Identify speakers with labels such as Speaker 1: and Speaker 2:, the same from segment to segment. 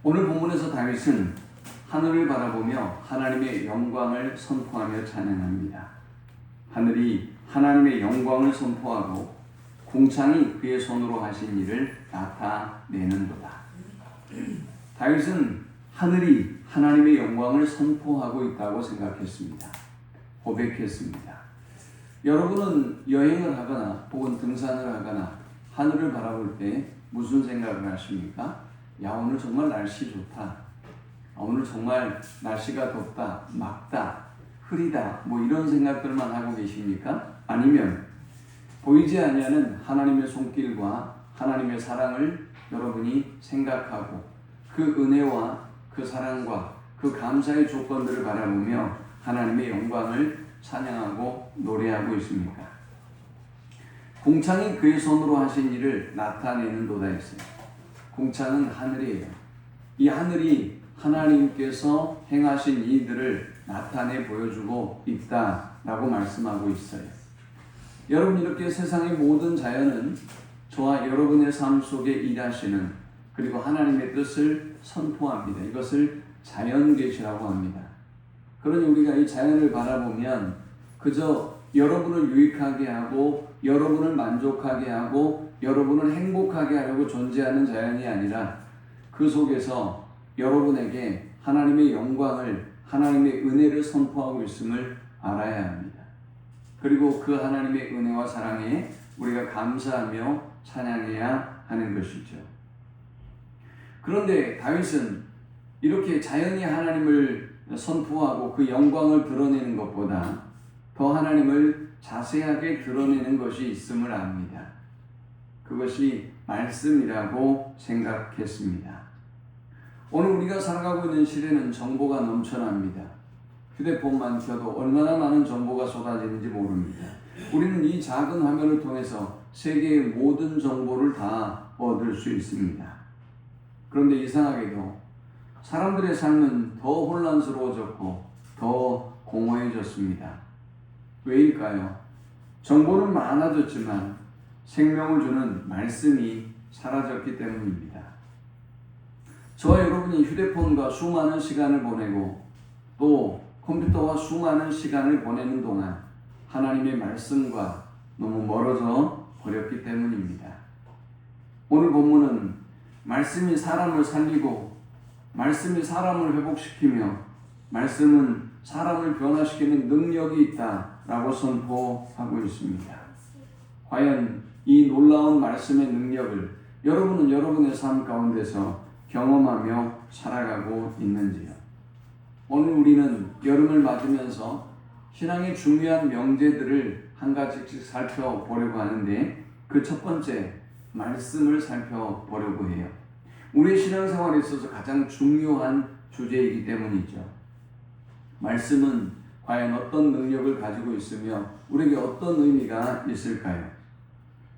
Speaker 1: 오늘 본문에서 다윗은 하늘을 바라보며 하나님의 영광을 선포하며 찬양합니다. 하늘이 하나님의 영광을 선포하고 궁창이 그의 손으로 하신 일을 나타내는도다. 다윗은 하늘이 하나님의 영광을 선포하고 있다고 생각했습니다. 고백했습니다. 여러분은 여행을 하거나 혹은 등산을 하거나 하늘을 바라볼 때 무슨 생각을 하십니까? 야, 오늘 정말 날씨 좋다. 오늘 정말 날씨가 덥다, 맑다, 흐리다, 뭐 이런 생각들만 하고 계십니까? 아니면 보이지 아니하는 하나님의 손길과 하나님의 사랑을 여러분이 생각하고 그 은혜와 그 사랑과 그 감사의 조건들을 바라보며 하나님의 영광을 찬양하고 노래하고 있습니까? 궁창이 그의 손으로 하신 일을 나타내는도다 했어요. 궁창은 하늘이에요. 이 하늘이 하나님께서 행하신 일들을 나타내 보여주고 있다라고 말씀하고 있어요. 여러분, 이렇게 세상의 모든 자연은 저와 여러분의 삶 속에 일하시는 그리고 하나님의 뜻을 선포합니다. 이것을 자연계시라고 합니다. 그러니 우리가 이 자연을 바라보면 그저 여러분을 유익하게 하고 여러분을 만족하게 하고 여러분을 행복하게 하려고 존재하는 자연이 아니라 그 속에서 여러분에게 하나님의 영광을, 하나님의 은혜를 선포하고 있음을 알아야 합니다. 그리고 그 하나님의 은혜와 사랑에 우리가 감사하며 찬양해야 하는 것이죠. 그런데 다윗은 이렇게 자연이 하나님을 선포하고 그 영광을 드러내는 것보다 더 하나님을 자세하게 드러내는 것이 있음을 압니다. 그것이 말씀이라고 생각했습니다. 오늘 우리가 살아가고 있는 시대는 정보가 넘쳐납니다. 휴대폰만 켜도 얼마나 많은 정보가 쏟아지는지 모릅니다. 우리는 이 작은 화면을 통해서 세계의 모든 정보를 다 얻을 수 있습니다. 그런데 이상하게도 사람들의 삶은 더 혼란스러워졌고 더 공허해졌습니다. 왜일까요? 정보는 많아졌지만 생명을 주는 말씀이 사라졌기 때문입니다. 저와 여러분이 휴대폰과 수많은 시간을 보내고 또 컴퓨터와 수많은 시간을 보내는 동안 하나님의 말씀과 너무 멀어져 버렸기 때문입니다. 오늘 본문은 말씀이 사람을 살리고 말씀이 사람을 회복시키며 말씀은 사람을 변화시키는 능력이 있다라고 선포하고 있습니다. 과연 이 놀라운 말씀의 능력을 여러분은 여러분의 삶 가운데서 경험하며 살아가고 있는지요? 오늘 우리는 여름을 맞으면서 신앙의 중요한 명제들을 한 가지씩 살펴보려고 하는데 그 첫 번째 말씀을 살펴보려고 해요. 우리의 신앙생활에 있어서 가장 중요한 주제이기 때문이죠. 말씀은 과연 어떤 능력을 가지고 있으며 우리에게 어떤 의미가 있을까요?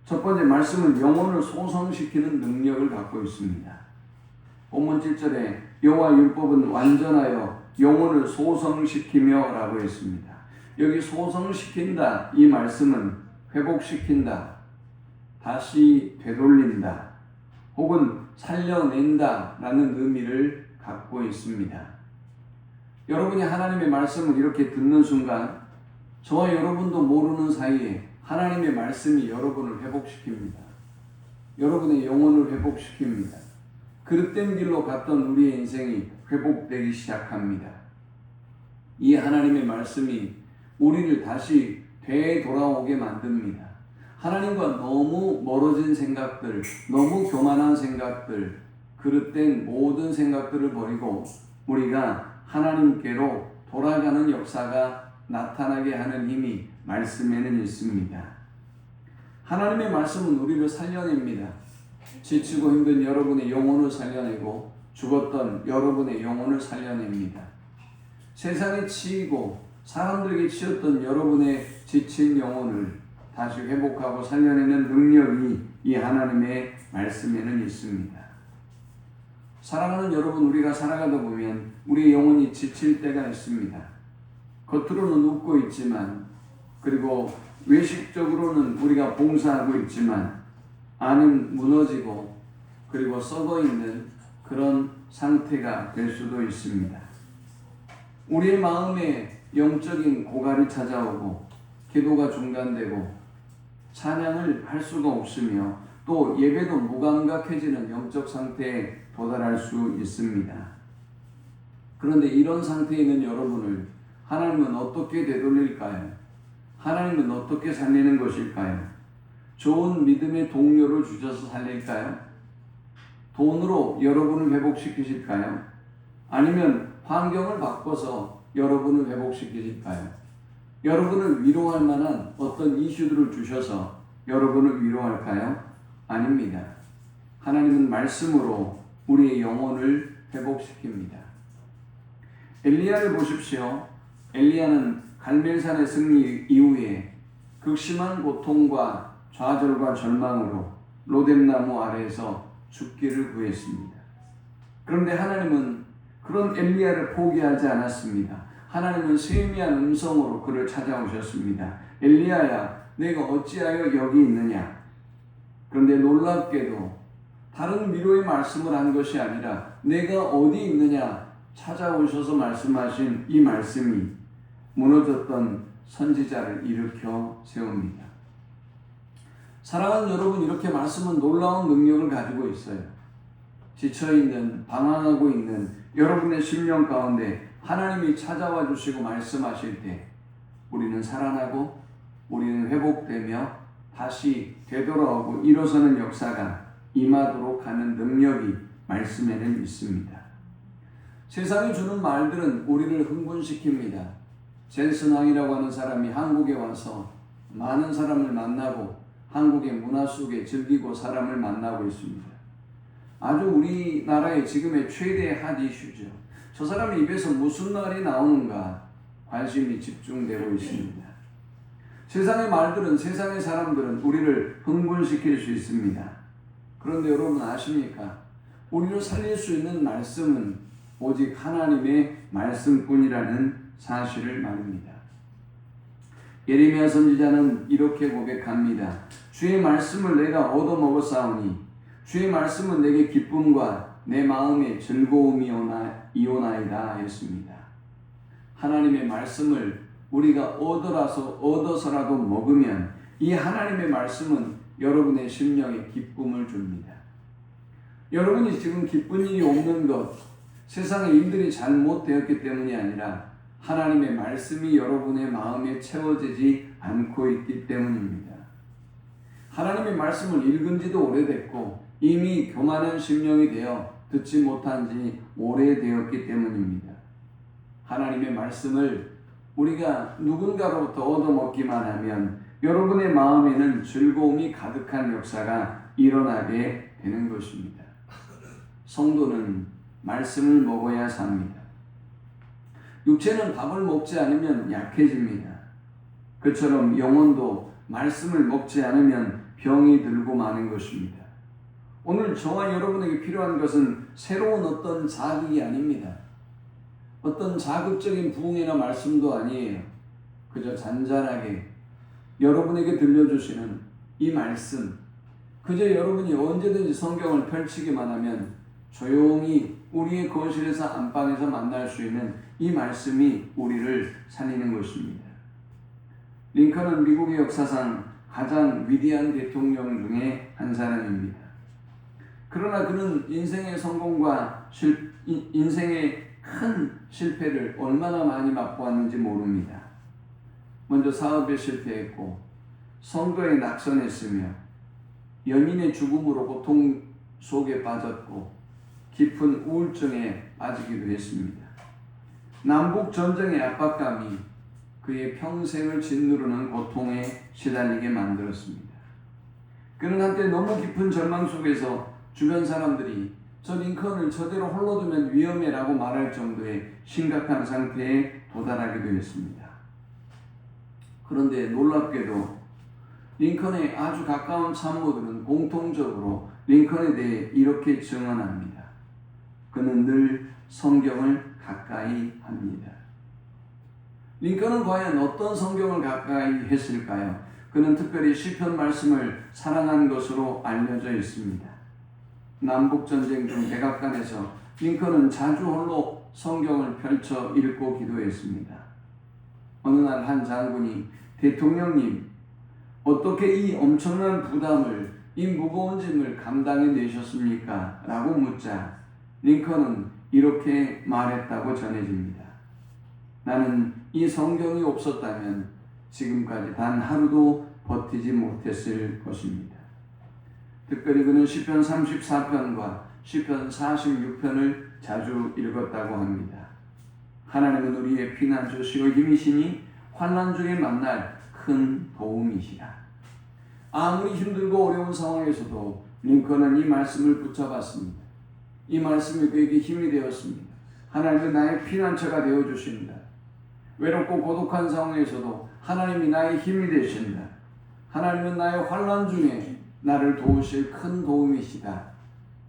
Speaker 1: 첫 번째, 말씀은 영혼을 소성시키는 능력을 갖고 있습니다. 본문 7절에 여호와 율법은 완전하여 영혼을 소성시키며 라고 했습니다. 여기 소성시킨다, 이 말씀은 회복시킨다, 다시 되돌린다, 혹은 살려낸다 라는 의미를 갖고 있습니다. 여러분이 하나님의 말씀을 이렇게 듣는 순간 저와 여러분도 모르는 사이에 하나님의 말씀이 여러분을 회복시킵니다. 여러분의 영혼을 회복시킵니다. 그릇된 길로 갔던 우리의 인생이 회복되기 시작합니다. 이 하나님의 말씀이 우리를 다시 되돌아오게 만듭니다. 하나님과 너무 멀어진 생각들, 너무 교만한 생각들, 그릇된 모든 생각들을 버리고 우리가 하나님께로 돌아가는 역사가 나타나게 하는 힘이 말씀에는 있습니다. 하나님의 말씀은 우리를 살려냅니다. 지치고 힘든 여러분의 영혼을 살려내고 죽었던 여러분의 영혼을 살려냅니다. 세상에 치이고 사람들에게 치였던 여러분의 지친 영혼을 다시 회복하고 살려내는 능력이 이 하나님의 말씀에는 있습니다. 사랑하는 여러분, 우리가 살아가다 보면 우리의 영혼이 지칠 때가 있습니다. 겉으로는 웃고 있지만, 그리고 외식적으로는 우리가 봉사하고 있지만 안은 무너지고 그리고 썩어 있는 그런 상태가 될 수도 있습니다. 우리의 마음에 영적인 고갈이 찾아오고 기도가 중단되고 찬양을 할 수가 없으며 또 예배도 무감각해지는 영적 상태에 도달할 수 있습니다. 그런데 이런 상태에 있는 여러분을 하나님은 어떻게 되돌릴까요? 하나님은 어떻게 살리는 것일까요? 좋은 믿음의 동료를 주셔서 살릴까요? 돈으로 여러분을 회복시키실까요? 아니면 환경을 바꿔서 여러분을 회복시키실까요? 여러분을 위로할 만한 어떤 이슈들을 주셔서 여러분을 위로할까요? 아닙니다. 하나님은 말씀으로 우리의 영혼을 회복시킵니다. 엘리야를 보십시오. 엘리야는 갈멜산의 승리 이후에 극심한 고통과 좌절과 절망으로 로뎀나무 아래에서 죽기를 구했습니다. 그런데 하나님은 그런 엘리야를 포기하지 않았습니다. 하나님은 세미한 음성으로 그를 찾아오셨습니다. 엘리야야, 내가 어찌하여 여기 있느냐? 그런데 놀랍게도 다른 위로의 말씀을 한 것이 아니라 내가 어디 있느냐 찾아오셔서 말씀하신 이 말씀이 무너졌던 선지자를 일으켜 세웁니다. 사랑하는 여러분, 이렇게 말씀은 놀라운 능력을 가지고 있어요. 지쳐있는, 방황하고 있는 여러분의 심령 가운데 하나님이 찾아와 주시고 말씀하실 때 우리는 살아나고 우리는 회복되며 다시 되돌아오고 일어서는 역사가 임하도록 하는 능력이 말씀에는 있습니다. 세상이 주는 말들은 우리를 흥분시킵니다. 젠슨 왕이라고 하는 사람이 한국에 와서 많은 사람을 만나고 한국의 문화 속에 즐기고 사람을 만나고 있습니다. 아주 우리나라의 지금의 최대의 핫 이슈죠. 저 사람의 입에서 무슨 말이 나오는가 관심이 집중되고 있습니다. 세상의 말들은, 세상의 사람들은 우리를 흥분시킬 수 있습니다. 그런데 여러분 아십니까? 우리를 살릴 수 있는 말씀은 오직 하나님의 말씀뿐이라는 사실을 말입니다. 예레미야 선지자는 이렇게 고백합니다. 주의 말씀을 내가 얻어먹었사오니 주의 말씀은 내게 기쁨과 내 마음의 즐거움이오나이다 했습니다. 하나님의 말씀을 우리가 얻어서라도 먹으면 이 하나님의 말씀은 여러분의 심령에 기쁨을 줍니다. 여러분이 지금 기쁜 일이 없는 것, 세상의 일들이 잘못되었기 때문이 아니라 하나님의 말씀이 여러분의 마음에 채워지지 않고 있기 때문입니다. 하나님의 말씀을 읽은 지도 오래됐고 이미 교만한 심령이 되어 듣지 못한 지 오래되었기 때문입니다. 하나님의 말씀을 우리가 누군가로부터 얻어먹기만 하면 여러분의 마음에는 즐거움이 가득한 역사가 일어나게 되는 것입니다. 성도는 말씀을 먹어야 삽니다. 육체는 밥을 먹지 않으면 약해집니다. 그처럼 영혼도 말씀을 먹지 않으면 병이 들고 마는 것입니다. 오늘 저와 여러분에게 필요한 것은 새로운 어떤 자극이 아닙니다. 어떤 자극적인 부흥이나 말씀도 아니에요. 그저 잔잔하게 여러분에게 들려주시는 이 말씀, 그저 여러분이 언제든지 성경을 펼치기만 하면 조용히 우리의 거실에서 안방에서 만날 수 있는 이 말씀이 우리를 살리는 것입니다. 링컨은 미국의 역사상 가장 위대한 대통령 중에 한 사람입니다. 그러나 그는 인생의 성공과 인생의 큰 실패를 얼마나 많이 맛보았는지 모릅니다. 먼저 사업에 실패했고 선거에 낙선했으며 연인의 죽음으로 고통 속에 빠졌고 깊은 우울증에 빠지기도 했습니다. 남북 전쟁의 압박감이 그의 평생을 짓누르는 고통에 시달리게 만들었습니다. 그는 한때 너무 깊은 절망 속에서 주변 사람들이 저 링컨을 저대로 홀로 두면 위험해라고 말할 정도의 심각한 상태에 도달하기도 했습니다. 그런데 놀랍게도 링컨의 아주 가까운 참모들은 공통적으로 링컨에 대해 이렇게 증언합니다. 그는 늘 성경을 가까이 합니다. 링컨은 과연 어떤 성경을 가까이 했을까요? 그는 특별히 시편 말씀을 사랑한 것으로 알려져 있습니다. 남북전쟁 중 백악관에서 링컨은 자주 홀로 성경을 펼쳐 읽고 기도했습니다. 어느 날 한 장군이 대통령님, 어떻게 이 엄청난 부담을, 이 무거운 짐을 감당해내셨습니까? 라고 묻자 링컨은 이렇게 말했다고 전해집니다. 나는 이 성경이 없었다면 지금까지 단 하루도 버티지 못했을 것입니다. 특별히 그는 시편 34편과 시편 46편을 자주 읽었다고 합니다. 하나님은 우리의 피난처시요 힘이시니 환난 중에 만날 큰 도움이시라. 아무리 힘들고 어려운 상황에서도 링컨은 이 말씀을 붙잡았습니다. 이 말씀이 그에게 힘이 되었습니다. 하나님은 나의 피난처가 되어주신다. 외롭고 고독한 상황에서도 하나님이 나의 힘이 되신다. 하나님은 나의 환난 중에 나를 도우실 큰 도움이시다.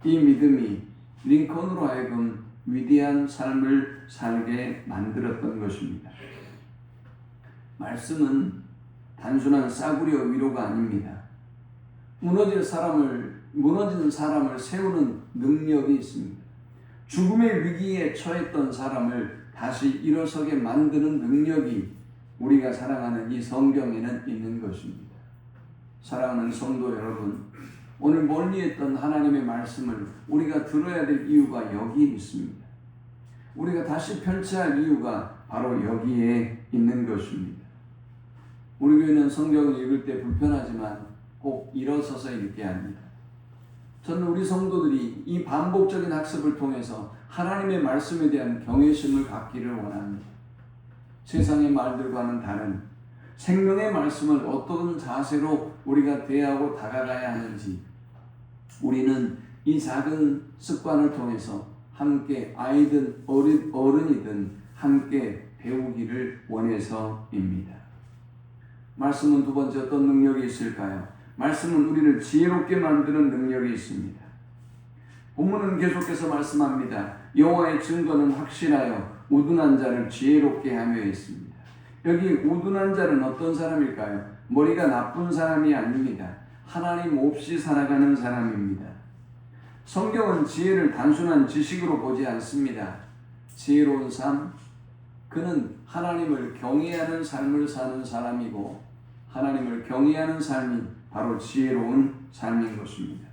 Speaker 1: 이 믿음이 링컨으로 하여금 위대한 삶을 살게 만들었던 것입니다. 말씀은 단순한 싸구려 위로가 아닙니다. 무너진 사람을 세우는 능력이 있습니다. 죽음의 위기에 처했던 사람을 다시 일어서게 만드는 능력이 우리가 사랑하는 이 성경에는 있는 것입니다. 사랑하는 성도 여러분, 오늘 멀리 했던 하나님의 말씀을 우리가 들어야 될 이유가 여기에 있습니다. 우리가 다시 펼쳐야 할 이유가 바로 여기에 있는 것입니다. 우리 교회는 성경을 읽을 때 불편하지만 꼭 일어서서 읽게 합니다. 저는 우리 성도들이 이 반복적인 학습을 통해서 하나님의 말씀에 대한 경외심을 갖기를 원합니다. 세상의 말들과는 다른 생명의 말씀을 어떤 자세로 우리가 대하고 다가가야 하는지 우리는 이 작은 습관을 통해서 함께 아이든 어른이든 함께 배우기를 원해서입니다. 말씀은 두 번째 어떤 능력이 있을까요? 말씀은 우리를 지혜롭게 만드는 능력이 있습니다. 본문은 계속해서 말씀합니다. 여호와의 증거는 확실하여 우둔한 자를 지혜롭게 하며 있습니다. 여기 우둔한 자는 어떤 사람일까요? 머리가 나쁜 사람이 아닙니다. 하나님 없이 살아가는 사람입니다. 성경은 지혜를 단순한 지식으로 보지 않습니다. 지혜로운 삶, 그는 하나님을 경외하는 삶을 사는 사람이고 하나님을 경외하는 삶이 바로 지혜로운 삶인 것입니다.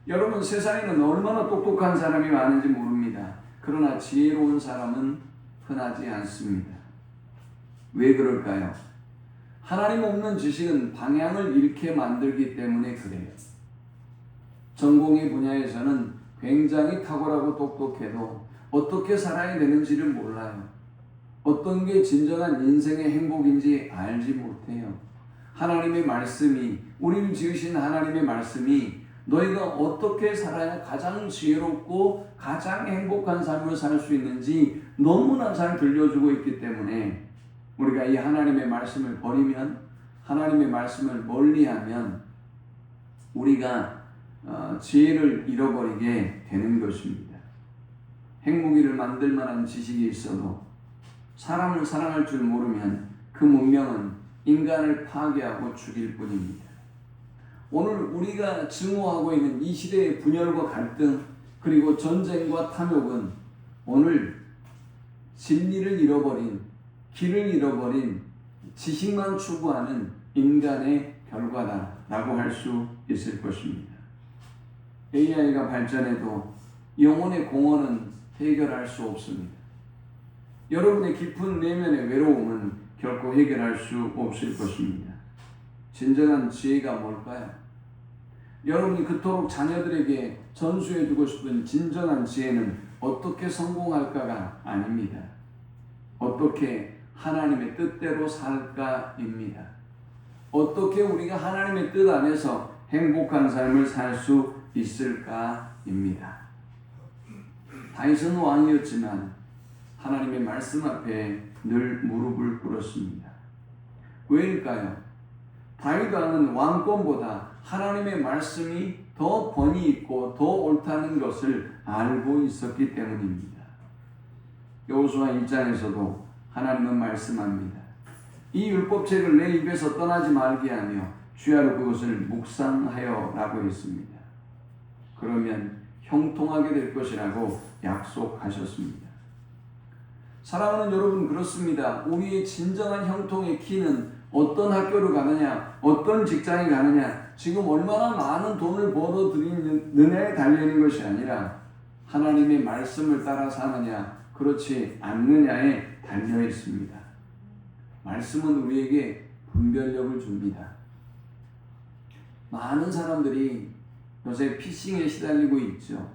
Speaker 1: 여러분, 세상에는 얼마나 똑똑한 사람이 많은지 모릅니다. 그러나 지혜로운 사람은 흔하지 않습니다. 왜 그럴까요? 하나님 없는 지식은 방향을 잃게 만들기 때문에 그래요. 전공의 분야에서는 굉장히 탁월하고 똑똑해도 어떻게 살아야 되는지를 몰라요. 어떤 게 진정한 인생의 행복인지 알지 못해요. 하나님의 말씀이, 우리를 지으신 하나님의 말씀이 너희가 어떻게 살아야 가장 지혜롭고 가장 행복한 삶을 살 수 있는지 너무나 잘 들려주고 있기 때문에 우리가 이 하나님의 말씀을 버리면, 하나님의 말씀을 멀리하면 우리가 지혜를 잃어버리게 되는 것입니다. 핵무기를 만들 만한 지식이 있어도 사람을 사랑할 줄 모르면 그 문명은 인간을 파괴하고 죽일 뿐입니다. 오늘 우리가 증오하고 있는 이 시대의 분열과 갈등, 그리고 전쟁과 탐욕은 오늘 진리를 잃어버린, 길을 잃어버린 지식만 추구하는 인간의 결과다라고 할 수 있을 것입니다. AI가 발전해도 영혼의 공허는 해결할 수 없습니다. 여러분의 깊은 내면의 외로움은 결코 해결할 수 없을 것입니다. 진정한 지혜가 뭘까요? 여러분이 그토록 자녀들에게 전수해주고 싶은 진정한 지혜는 어떻게 성공할까가 아닙니다. 어떻게 하나님의 뜻대로 살까입니다. 어떻게 우리가 하나님의 뜻 안에서 행복한 삶을 살 수 있을까입니다. 다윗은 왕이었지만 하나님의 말씀 앞에 늘 무릎을 꿇었습니다. 왜일까요? 다윗 왕은 왕권보다 하나님의 말씀이 더 권위 있고 더 옳다는 것을 알고 있었기 때문입니다. 여호수아 1장에서도 하나님은 말씀합니다. 이 율법책을 내 입에서 떠나지 말게 하며 주야로 그것을 묵상하여 라고 했습니다. 그러면 형통하게 될 것이라고 약속하셨습니다. 사랑하는 여러분, 그렇습니다. 우리의 진정한 형통의 키는 어떤 학교를 가느냐, 어떤 직장에 가느냐, 지금 얼마나 많은 돈을 벌어들이느냐에 달려있는 것이 아니라 하나님의 말씀을 따라 사느냐, 그렇지 않느냐에 달려 있습니다. 말씀은 우리에게 분별력을 줍니다. 많은 사람들이 요새 피싱에 시달리고 있죠.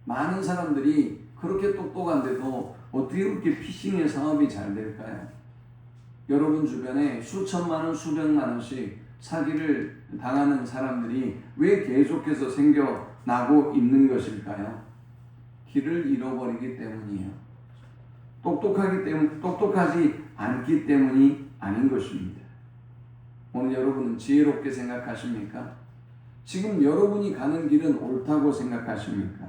Speaker 1: 많은 사람들이 그렇게 똑똑한데도 어떻게 그렇게 피싱의 사업이 잘 될까요? 여러분 주변에 수천만 원, 수백만 원씩 사기를 당하는 사람들이 왜 계속해서 생겨나고 있는 것일까요? 길을 잃어버리기 때문이에요. 똑똑하지 않기 때문이 아닌 것입니다. 오늘 여러분은 지혜롭게 생각하십니까? 지금 여러분이 가는 길은 옳다고 생각하십니까?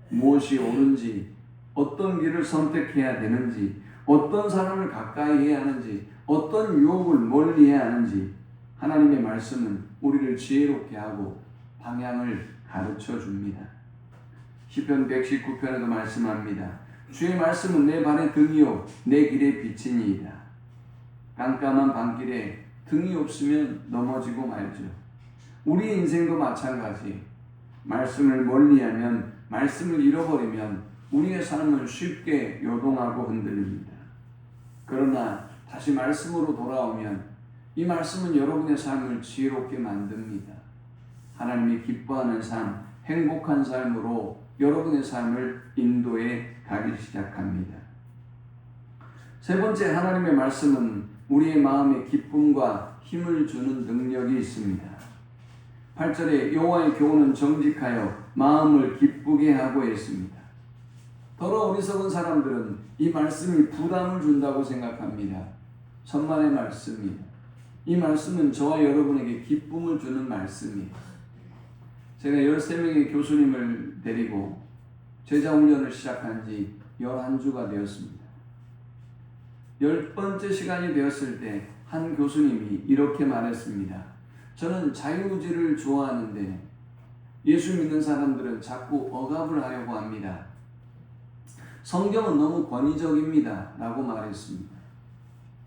Speaker 1: 무엇이 옳은지, 어떤 길을 선택해야 되는지, 어떤 사람을 가까이 해야 하는지, 어떤 유혹을 멀리해야 하는지 하나님의 말씀은 우리를 지혜롭게 하고 방향을 가르쳐 줍니다. 시편 119편에도 말씀합니다. 주의 말씀은 내 발의 등이요 내 길의 빛이니이다. 깜깜한 밤길에 등이 없으면 넘어지고 말죠. 우리 인생도 마찬가지. 말씀을 멀리하면, 말씀을 잃어버리면 우리의 삶은 쉽게 요동하고 흔들립니다. 그러나 다시 말씀으로 돌아오면 이 말씀은 여러분의 삶을 지혜롭게 만듭니다. 하나님이 기뻐하는 삶, 행복한 삶으로 여러분의 삶을 인도해 가기 시작합니다. 세 번째, 하나님의 말씀은 우리의 마음에 기쁨과 힘을 주는 능력이 있습니다. 8절에 여호와의 교훈은 정직하여 마음을 기쁘게 하고 있습니다. 더러 어리석은 사람들은 이 말씀이 부담을 준다고 생각합니다. 천만의 말씀이에요. 이 말씀은 저와 여러분에게 기쁨을 주는 말씀이에요. 제가 13명의 교수님을 데리고 제자훈련을 시작한 지 11주가 되었습니다. 10번째 시간이 되었을 때 한 교수님이 이렇게 말했습니다. 저는 자유의지를 좋아하는데 예수 믿는 사람들은 자꾸 억압을 하려고 합니다. 성경은 너무 권위적입니다. 라고 말했습니다.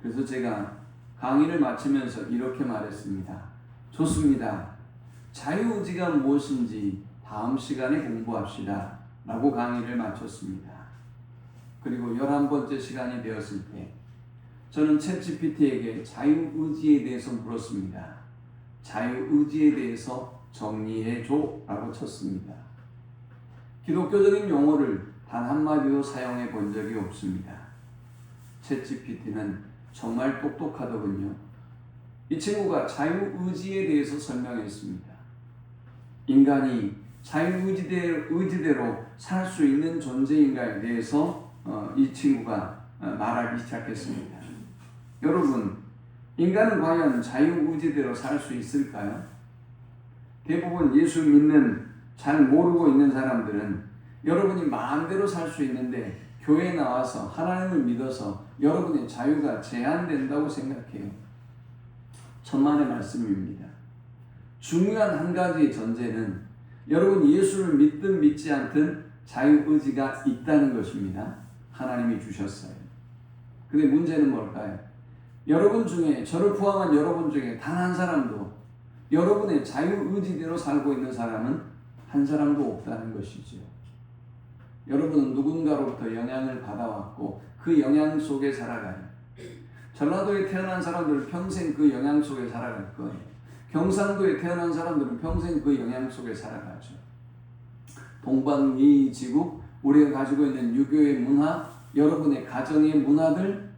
Speaker 1: 그래서 제가 강의를 마치면서 이렇게 말했습니다. 좋습니다. 자유의지가 무엇인지 다음 시간에 공부합시다. 라고 강의를 마쳤습니다. 그리고 11번째 시간이 되었을 때 저는 챗GPT에게 자유의지에 대해서 물었습니다. 자유의지에 대해서 정리해줘 라고 쳤습니다. 기독교적인 용어를 단 한마디도 사용해 본 적이 없습니다. 챗GPT는 정말 똑똑하더군요. 이 친구가 자유의지에 대해서 설명했습니다. 인간이 자유의지대로 살 수 있는 존재인가에 대해서 이 친구가 말하기 시작했습니다. 여러분, 인간은 과연 자유의지대로 살 수 있을까요? 대부분 예수 믿는, 잘 모르고 있는 사람들은 여러분이 마음대로 살 수 있는데 교회에 나와서 하나님을 믿어서 여러분의 자유가 제한된다고 생각해요. 천만의 말씀입니다. 중요한 한 가지의 전제는 여러분 예수를 믿든 믿지 않든 자유의지가 있다는 것입니다. 하나님이 주셨어요. 근데 문제는 뭘까요? 여러분 중에, 저를 포함한 여러분 중에 단 한 사람도 여러분의 자유의지대로 살고 있는 사람은 한 사람도 없다는 것이죠. 여러분은 누군가로부터 영향을 받아왔고 그 영향 속에 살아가요. 전라도에 태어난 사람들은 평생 그 영향 속에 살아갈 거예요. 경상도에 태어난 사람들은 평생 그 영향 속에 살아가죠. 동방예의지국, 우리가 가지고 있는 유교의 문화, 여러분의 가정의 문화들,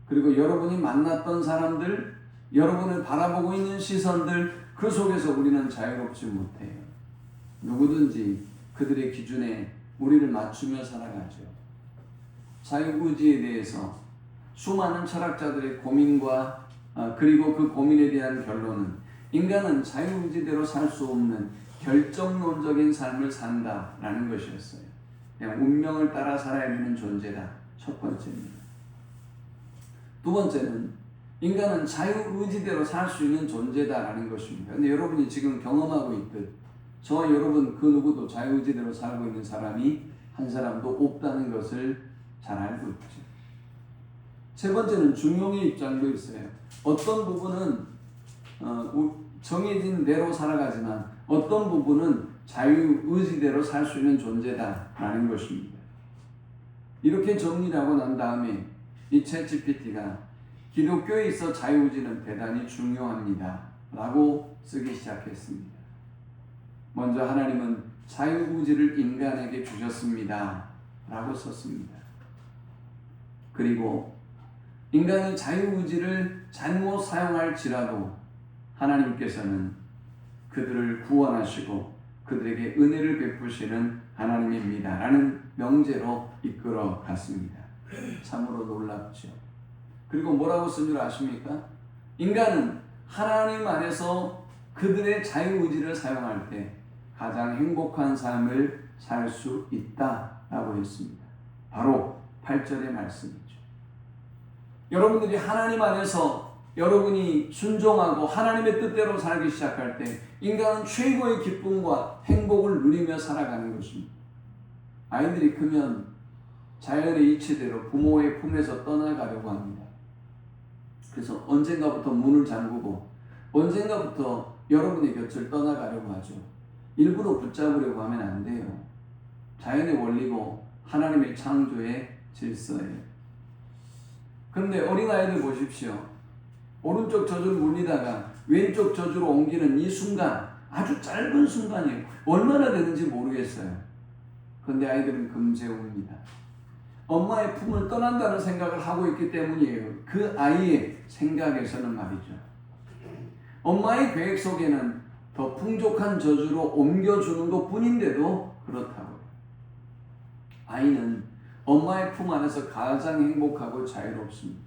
Speaker 1: 그리고 여러분이 만났던 사람들, 여러분을 바라보고 있는 시선들, 그 속에서 우리는 자유롭지 못해요. 누구든지 그들의 기준에 우리를 맞추며 살아가죠. 자유의지에 대해서 수많은 철학자들의 고민과 그리고 그 고민에 대한 결론은 인간은 자유의지대로 살 수 없는 결정론적인 삶을 산다라는 것이었어요. 그냥 운명을 따라 살아야 되는 존재다. 첫 번째입니다. 두 번째는 인간은 자유의지대로 살 수 있는 존재다라는 것입니다. 근데 여러분이 지금 경험하고 있듯 저와 여러분 그 누구도 자유의지대로 살고 있는 사람이 한 사람도 없다는 것을 잘 알고 있죠. 세 번째는 중용의 입장도 있어요. 어떤 부분은 정해진 대로 살아가지만 어떤 부분은 자유의지대로 살 수 있는 존재다라는 것입니다. 이렇게 정리를 하고 난 다음에 이 챗GPT가 기독교에 있어 자유의지는 대단히 중요합니다 라고 쓰기 시작했습니다. 먼저 하나님은 자유의지를 인간에게 주셨습니다 라고 썼습니다. 그리고 인간이 자유의지를 잘못 사용할지라도 하나님께서는 그들을 구원하시고 그들에게 은혜를 베푸시는 하나님입니다 라는 명제로 이끌어 갔습니다. 참으로 놀랍죠. 그리고 뭐라고 쓴 줄 아십니까? 인간은 하나님 안에서 그들의 자유의지를 사용할 때 가장 행복한 삶을 살 수 있다라고 했습니다. 바로 8절의 말씀이죠. 여러분들이 하나님 안에서 여러분이 순종하고 하나님의 뜻대로 살기 시작할 때 인간은 최고의 기쁨과 행복을 누리며 살아가는 것입니다. 아이들이 크면 자연의 이치대로 부모의 품에서 떠나가려고 합니다. 그래서 언젠가부터 문을 잠그고 언젠가부터 여러분의 곁을 떠나가려고 하죠. 일부러 붙잡으려고 하면 안 돼요. 자연의 원리고 하나님의 창조의 질서예요. 그런데 어린아이들 보십시오. 오른쪽 젖을 물리다가 왼쪽 젖으로 옮기는 이 순간, 아주 짧은 순간이에요. 얼마나 되는지 모르겠어요. 그런데 아이들은 금세 웁니다. 엄마의 품을 떠난다는 생각을 하고 있기 때문이에요. 그 아이의 생각에서는 말이죠. 엄마의 계획 속에는 더 풍족한 저주로 옮겨주는 것 뿐인데도 그렇다고요. 아이는 엄마의 품 안에서 가장 행복하고 자유롭습니다.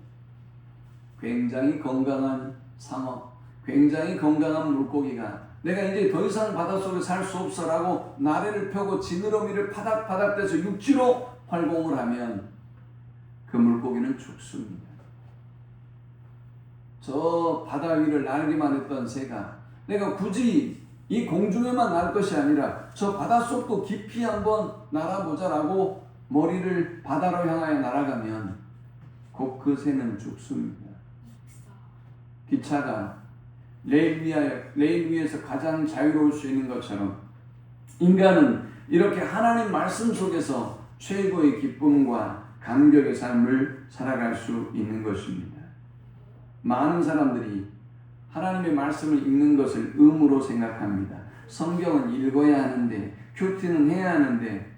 Speaker 1: 굉장히 건강한 상어, 굉장히 건강한 물고기가 내가 이제 더 이상 바닷속에 살 수 없어라고 나래를 펴고 지느러미를 파닥파닥 대서 육지로 활공을 하면 그 물고기는 죽습니다. 저 바다 위를 날기만 했던 새가 내가 굳이 이 공중에만 날 것이 아니라 저 바닷속도 깊이 한번 날아보자라고 머리를 바다로 향하여 날아가면 곧 그 새는 죽습니다. 기차가 레일 위에서 가장 자유로울 수 있는 것처럼 인간은 이렇게 하나님 말씀 속에서 최고의 기쁨과 감격의 삶을 살아갈 수 있는 것입니다. 많은 사람들이 하나님의 말씀을 읽는 것을 의무로 생각합니다. 성경은 읽어야 하는데, 큐티는 해야 하는데,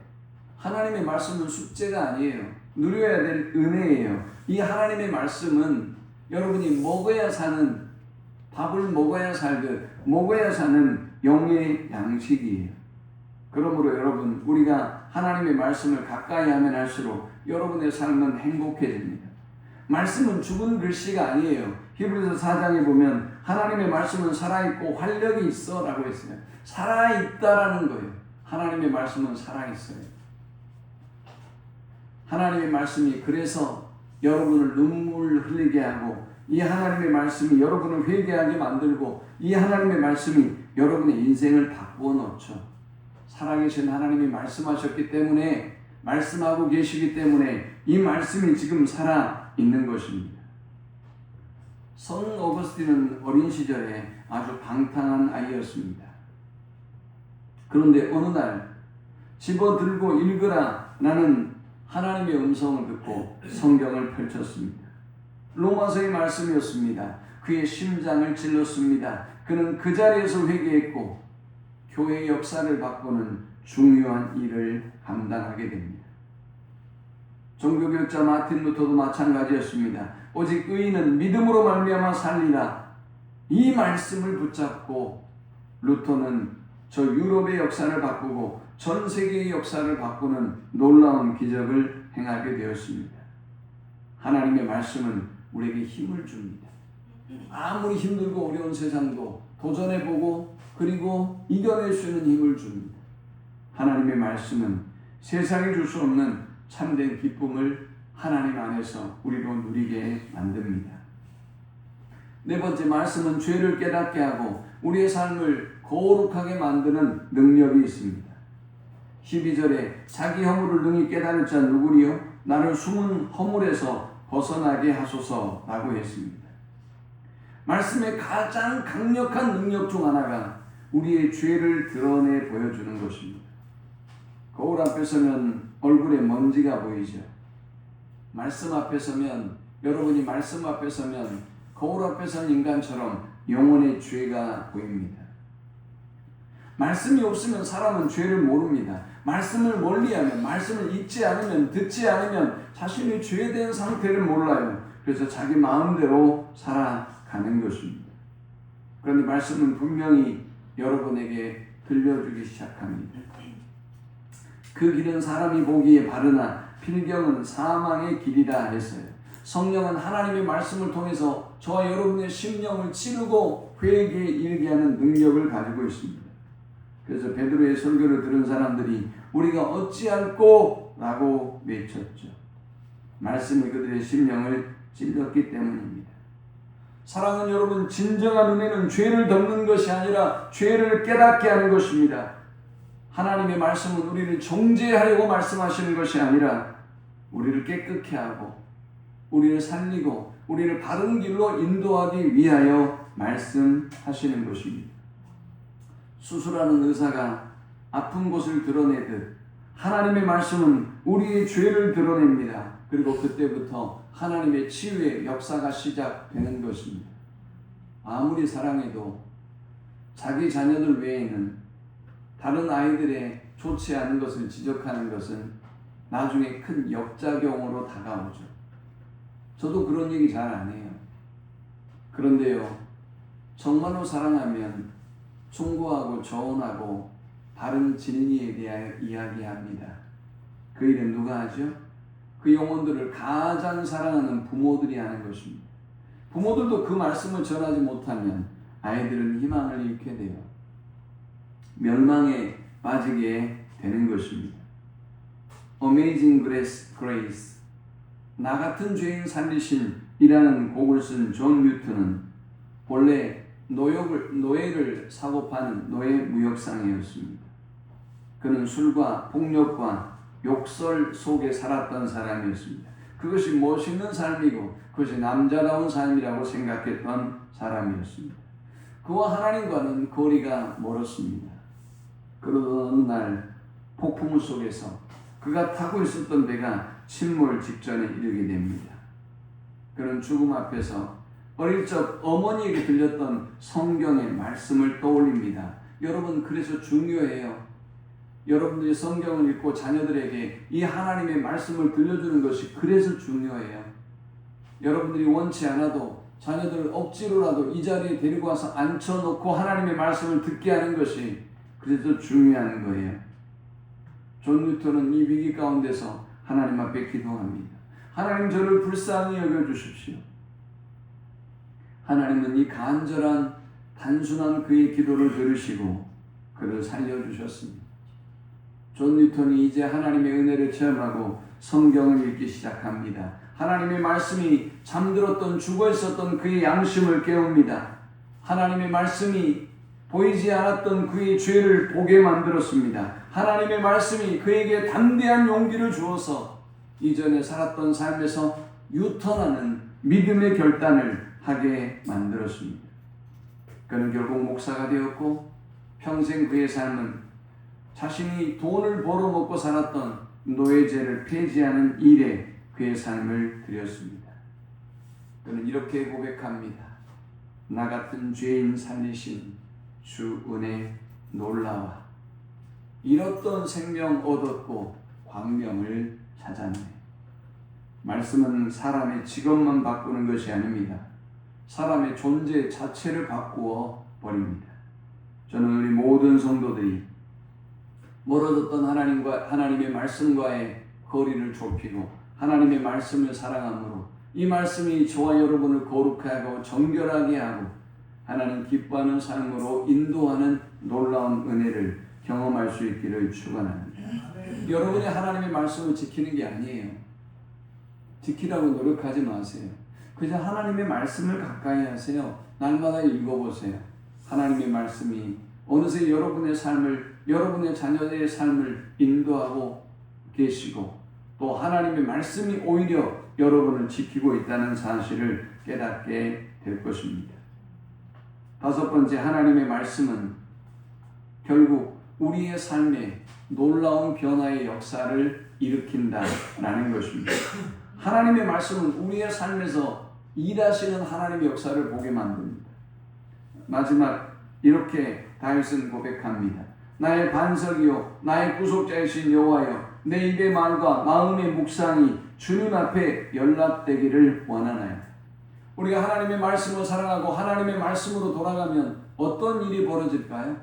Speaker 1: 하나님의 말씀은 숙제가 아니에요. 누려야 될 은혜예요. 이 하나님의 말씀은 여러분이 먹어야 사는, 밥을 먹어야 살듯 먹어야 사는 영의 양식이에요. 그러므로 여러분, 우리가 하나님의 말씀을 가까이 하면 할수록 여러분의 삶은 행복해집니다. 말씀은 죽은 글씨가 아니에요. 히브리서 4장에 보면 하나님의 말씀은 살아있고 활력이 있어 라고 했어요. 살아있다라는 거예요. 하나님의 말씀은 살아있어요. 하나님의 말씀이 그래서 여러분을 눈물 흘리게 하고 이 하나님의 말씀이 여러분을 회개하게 만들고 이 하나님의 말씀이 여러분의 인생을 바꾸어 놓죠. 살아계신 하나님이 말씀하셨기 때문에 말씀하고 계시기 때문에 이 말씀이 지금 살아있는 것입니다. 성 어거스틴은 어린 시절에 아주 방탕한 아이였습니다. 그런데 어느 날 집어들고 읽으라 라는 하나님의 음성을 듣고 성경을 펼쳤습니다. 로마서의 말씀이었습니다. 그의 심장을 찔렀습니다. 그는 그 자리에서 회개했고 교회의 역사를 바꾸는 중요한 일을 감당하게 됩니다. 종교교육자 마틴 루터도 마찬가지였습니다. 오직 의인은 믿음으로 말미암아 살리라. 이 말씀을 붙잡고 루터는 저 유럽의 역사를 바꾸고 전 세계의 역사를 바꾸는 놀라운 기적을 행하게 되었습니다. 하나님의 말씀은 우리에게 힘을 줍니다. 아무리 힘들고 어려운 세상도 도전해보고 그리고 이겨낼 수 있는 힘을 줍니다. 하나님의 말씀은 세상이 줄 수 없는 참된 기쁨을 하나님 안에서 우리로 누리게 만듭니다. 네 번째, 말씀은 죄를 깨닫게 하고 우리의 삶을 거룩하게 만드는 능력이 있습니다. 12절에 자기 허물을 능히 깨달을 자 누구리요? 나를 숨은 허물에서 벗어나게 하소서라고 했습니다. 말씀의 가장 강력한 능력 중 하나가 우리의 죄를 드러내 보여주는 것입니다. 거울 앞에 서면 얼굴에 먼지가 보이죠. 말씀 앞에 서면, 여러분이 말씀 앞에 서면 거울 앞에 선 인간처럼 영혼의 죄가 보입니다. 말씀이 없으면 사람은 죄를 모릅니다. 말씀을 멀리하면, 말씀을 읽지 않으면, 듣지 않으면 자신이 죄된 상태를 몰라요. 그래서 자기 마음대로 살아가는 것입니다. 그런데 말씀은 분명히 여러분에게 들려주기 시작합니다. 그 길은 사람이 보기에 바르나 필경은 사망의 길이라 했어요. 성령은 하나님의 말씀을 통해서 저와 여러분의 심령을 찌르고 회개에 이르게 하는 능력을 가지고 있습니다. 그래서 베드로의 설교를 들은 사람들이 우리가 어찌할꼬? 라고 외쳤죠. 말씀이 그들의 심령을 찔렀기 때문입니다. 사랑하는 여러분, 진정한 은혜는 죄를 덮는 것이 아니라 죄를 깨닫게 하는 것입니다. 하나님의 말씀은 우리를 정죄하려고 말씀하시는 것이 아니라 우리를 깨끗게 하고 우리를 살리고 우리를 바른 길로 인도하기 위하여 말씀하시는 것입니다. 수술하는 의사가 아픈 곳을 드러내듯 하나님의 말씀은 우리의 죄를 드러냅니다. 그리고 그때부터 하나님의 치유의 역사가 시작되는 것입니다. 아무리 사랑해도 자기 자녀들 외에는 다른 아이들의 좋지 않은 것을 지적하는 것은 나중에 큰 역작용으로 다가오죠. 저도 그런 얘기 잘 안 해요. 그런데요, 정말로 사랑하면 충고하고 조언하고 바른 진리에 대하여 이야기합니다. 그 일은 누가 하죠? 그 영혼들을 가장 사랑하는 부모들이 하는 것입니다. 부모들도 그 말씀을 전하지 못하면 아이들은 희망을 잃게 돼요. 멸망에 빠지게 되는 것입니다. Amazing Grace, 나 같은 죄인 살리신 이라는 곡을 쓴 존 뉴턴은 본래 노예를 사고 파는 노예 무역상이었습니다. 그는 술과 폭력과 욕설 속에 살았던 사람이었습니다. 그것이 멋있는 삶이고 그것이 남자다운 삶이라고 생각했던 사람이었습니다. 그와 하나님과는 거리가 멀었습니다. 그러던 어느 날 폭풍 속에서 그가 타고 있었던 배가 침몰 직전에 이르게 됩니다. 그는 죽음 앞에서 어릴 적 어머니에게 들렸던 성경의 말씀을 떠올립니다. 여러분, 그래서 중요해요. 여러분들이 성경을 읽고 자녀들에게 이 하나님의 말씀을 들려주는 것이 그래서 중요해요. 여러분들이 원치 않아도 자녀들을 억지로라도 이 자리에 데리고 와서 앉혀놓고 하나님의 말씀을 듣게 하는 것이 그래서 중요한 거예요. 존 뉴턴은 이 위기 가운데서 하나님 앞에 기도합니다. 하나님, 저를 불쌍히 여겨주십시오. 하나님은 이 간절한 단순한 그의 기도를 들으시고 그를 살려주셨습니다. 존 뉴턴이 이제 하나님의 은혜를 체험하고 성경을 읽기 시작합니다. 하나님의 말씀이 잠들었던 죽어 있었던 그의 양심을 깨웁니다. 하나님의 말씀이 보이지 않았던 그의 죄를 보게 만들었습니다. 하나님의 말씀이 그에게 담대한 용기를 주어서 이전에 살았던 삶에서 유턴하는 믿음의 결단을 하게 만들었습니다. 그는 결국 목사가 되었고 평생 그의 삶은 자신이 돈을 벌어먹고 살았던 노예제를 폐지하는 일에 그의 삶을 드렸습니다. 그는 이렇게 고백합니다. 나 같은 죄인 살리신 주 은혜 놀라와. 잃었던 생명 얻었고 광명을 찾았네. 말씀은 사람의 직업만 바꾸는 것이 아닙니다. 사람의 존재 자체를 바꾸어 버립니다. 저는 우리 모든 성도들이 멀어졌던 하나님의 말씀과의 거리를 좁히고 하나님의 말씀을 사랑함으로 이 말씀이 저와 여러분을 거룩하고 정결하게 하고 하나님 기뻐하는 삶으로 인도하는 놀라운 은혜를 경험할 수 있기를 축원합니다. 여러분이 하나님의 말씀을 지키는 게 아니에요. 지키라고 노력하지 마세요. 그냥 하나님의 말씀을 가까이 하세요. 날마다 읽어보세요. 하나님의 말씀이 어느새 여러분의 삶을, 여러분의 자녀의 삶을 인도하고 계시고 또 하나님의 말씀이 오히려 여러분을 지키고 있다는 사실을 깨닫게 될 것입니다. 다섯 번째, 하나님의 말씀은 결국 우리의 삶에 놀라운 변화의 역사를 일으킨다라는 것입니다. 하나님의 말씀은 우리의 삶에서 일하시는 하나님의 역사를 보게 만듭니다. 마지막 이렇게 다윗은 고백합니다. 나의 반석이요 나의 구속자이신 여호와여, 내 입의 말과 마음의 묵상이 주님 앞에 연락되기를 원하나요? 우리가 하나님의 말씀을 사랑하고 하나님의 말씀으로 돌아가면 어떤 일이 벌어질까요?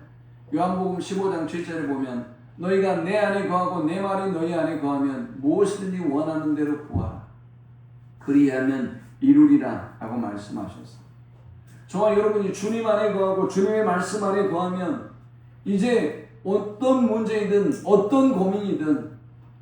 Speaker 1: 요한복음 15장 7절에 보면 너희가 내 안에 거하고 내 말이 너희 안에 거하면 무엇이든지 원하는 대로 구하라. 그리하면 이루리라 라고 말씀하셨어요. 저와 여러분이 주님 안에 거하고 주님의 말씀 안에 거하면 이제 어떤 문제이든 어떤 고민이든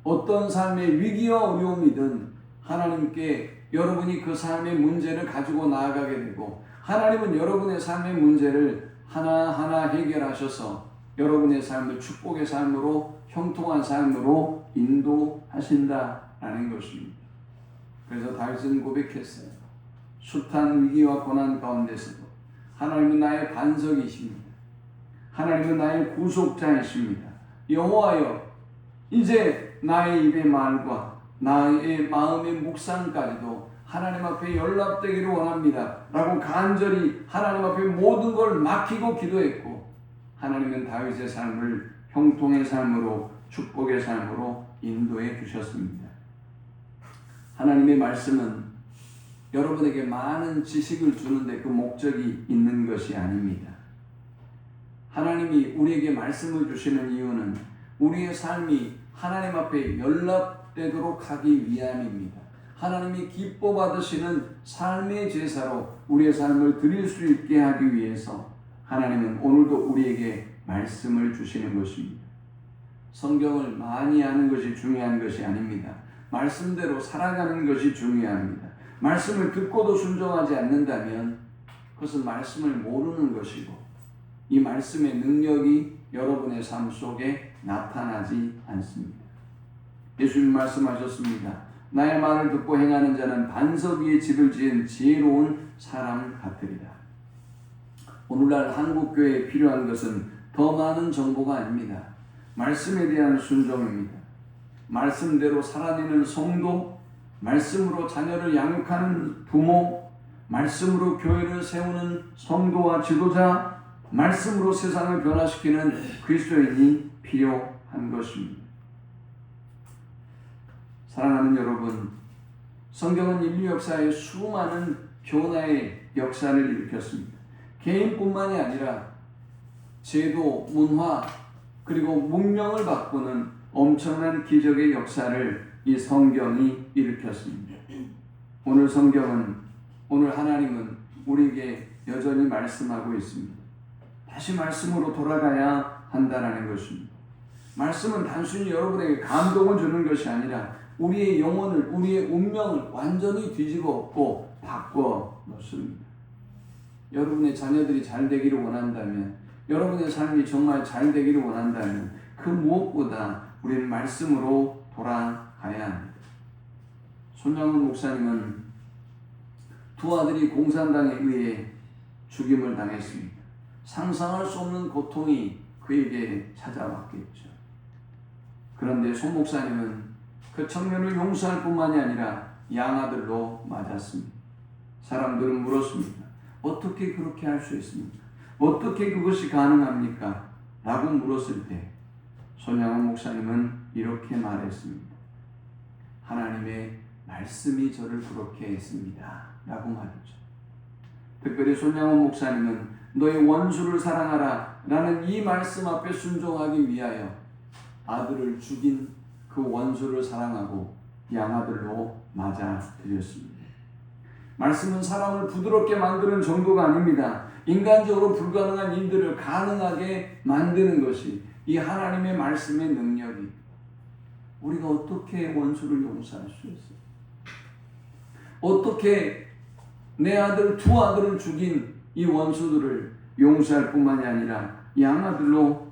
Speaker 1: 어떤 삶의 위기와 어려움이든 하나님께 여러분이 그 삶의 문제를 가지고 나아가게 되고 하나님은 여러분의 삶의 문제를 하나하나 해결하셔서 여러분의 삶을 축복의 삶으로 형통한 삶으로 인도하신다라는 것입니다. 그래서 다윗은 고백했어요. 숱한 위기와 고난 가운데서도 하나님은 나의 반석이십니다. 하나님은 나의 구속자이십니다. 여호와여, 이제 나의 입의 말과 나의 마음의 묵상까지도 하나님 앞에 연락되기를 원합니다 라고 간절히 하나님 앞에 모든 걸 맡기고 기도했고, 하나님은 다윗의 삶을 형통의 삶으로 축복의 삶으로 인도해 주셨습니다. 하나님의 말씀은 여러분에게 많은 지식을 주는데 그 목적이 있는 것이 아닙니다. 하나님이 우리에게 말씀을 주시는 이유는 우리의 삶이 하나님 앞에 연락되도록 하기 위함입니다. 하나님이 기뻐 받으시는 삶의 제사로 우리의 삶을 드릴 수 있게 하기 위해서 하나님은 오늘도 우리에게 말씀을 주시는 것입니다. 성경을 많이 아는 것이 중요한 것이 아닙니다. 말씀대로 살아가는 것이 중요합니다. 말씀을 듣고도 순종하지 않는다면 그것은 말씀을 모르는 것이고 이 말씀의 능력이 여러분의 삶 속에 나타나지 않습니다. 예수님 말씀하셨습니다. 나의 말을 듣고 행하는 자는 반석 위에 집을 지은 지혜로운 사람 같으리라. 오늘날 한국교회에 필요한 것은 더 많은 정보가 아닙니다. 말씀에 대한 순종입니다. 말씀대로 살아내는 성도, 말씀으로 자녀를 양육하는 부모, 말씀으로 교회를 세우는 성도와 지도자, 말씀으로 세상을 변화시키는 그리스도인이 필요한 것입니다. 사랑하는 여러분, 성경은 인류 역사에 수많은 변화의 역사를 일으켰습니다. 개인뿐만이 아니라 제도, 문화, 그리고 문명을 바꾸는 엄청난 기적의 역사를 이 성경이 일으켰습니다. 오늘 성경은, 오늘 하나님은 우리에게 여전히 말씀하고 있습니다. 다시 말씀으로 돌아가야 한다는 것입니다. 말씀은 단순히 여러분에게 감동을 주는 것이 아니라 우리의 영혼을, 우리의 운명을 완전히 뒤집어 엎고 바꿔 놓습니다. 여러분의 자녀들이 잘 되기를 원한다면, 여러분의 삶이 정말 잘 되기를 원한다면 그 무엇보다 우리는 말씀으로 돌아가야 합니다. 손양훈 목사님은 두 아들이 공산당에 의해 죽임을 당했습니다. 상상할 수 없는 고통이 그에게 찾아왔겠죠. 그런데 손 목사님은 그 청년을 용서할 뿐만이 아니라 양아들로 맞았습니다. 사람들은 물었습니다. 어떻게 그렇게 할 수 있습니까? 어떻게 그것이 가능합니까? 라고 물었을 때 손양원 목사님은 이렇게 말했습니다. 하나님의 말씀이 저를 그렇게 했습니다 라고 말했죠. 특별히 손양원 목사님은 너의 원수를 사랑하라 라는 이 말씀 앞에 순종하기 위하여 아들을 죽인 그 원수를 사랑하고 양아들로 맞아들였습니다. 말씀은 사람을 부드럽게 만드는 정도가 아닙니다. 인간적으로 불가능한 일들을 가능하게 만드는 것이 이 하나님의 말씀의 능력이. 우리가 어떻게 원수를 용서할 수 있어요? 어떻게 내 아들, 두 아들을 죽인 이 원수들을 용서할 뿐만이 아니라 양아들로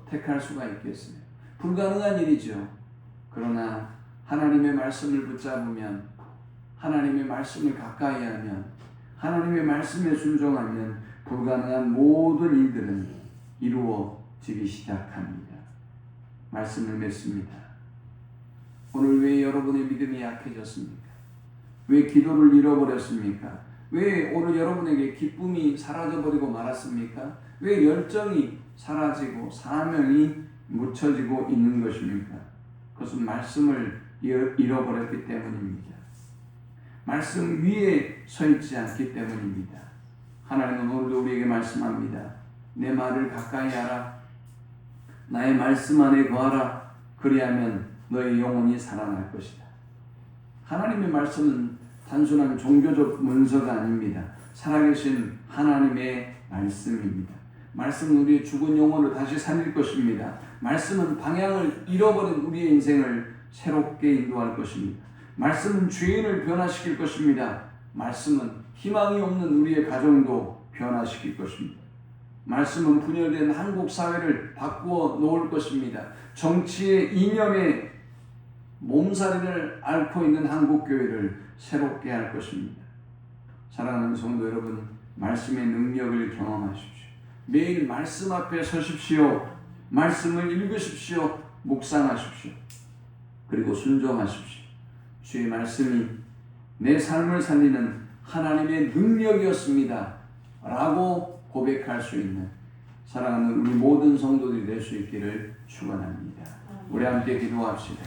Speaker 1: 택할 수가 있겠어요? 불가능한 일이죠. 그러나 하나님의 말씀을 붙잡으면, 하나님의 말씀을 가까이 하면, 하나님의 말씀에 순종하면 불가능한 모든 일들은 이루어지기 시작합니다. 말씀을 맺습니다. 오늘 왜 여러분의 믿음이 약해졌습니까? 왜 기도를 잃어버렸습니까? 왜 오늘 여러분에게 기쁨이 사라져버리고 말았습니까? 왜 열정이 사라지고 사명이 묻혀지고 있는 것입니까? 그것은 말씀을 잃어버렸기 때문입니다. 말씀 위에 서 있지 않기 때문입니다. 하나님은 오늘도 우리에게 말씀합니다. 내 말을 가까이 하라. 나의 말씀 안에 거하라. 그리하면 너의 영혼이 살아날 것이다. 하나님의 말씀은 단순한 종교적 문서가 아닙니다. 살아계신 하나님의 말씀입니다. 말씀은 우리의 죽은 영혼을 다시 살릴 것입니다. 말씀은 방향을 잃어버린 우리의 인생을 새롭게 인도할 것입니다. 말씀은 죄인을 변화시킬 것입니다. 말씀은 희망이 없는 우리의 가정도 변화시킬 것입니다. 말씀은 분열된 한국 사회를 바꾸어 놓을 것입니다. 정치의 이념에 몸살이를 앓고 있는 한국 교회를 새롭게 할 것입니다. 사랑하는 성도 여러분, 말씀의 능력을 경험하십시오. 매일 말씀 앞에 서십시오. 말씀을 읽으십시오. 묵상하십시오. 그리고 순종하십시오. 주의 말씀이 내 삶을 살리는 하나님의 능력이었습니다. 라고 고백할 수 있는 사랑하는 우리 모든 성도들이 될 수 있기를 축원합니다. 우리 함께 기도합시다.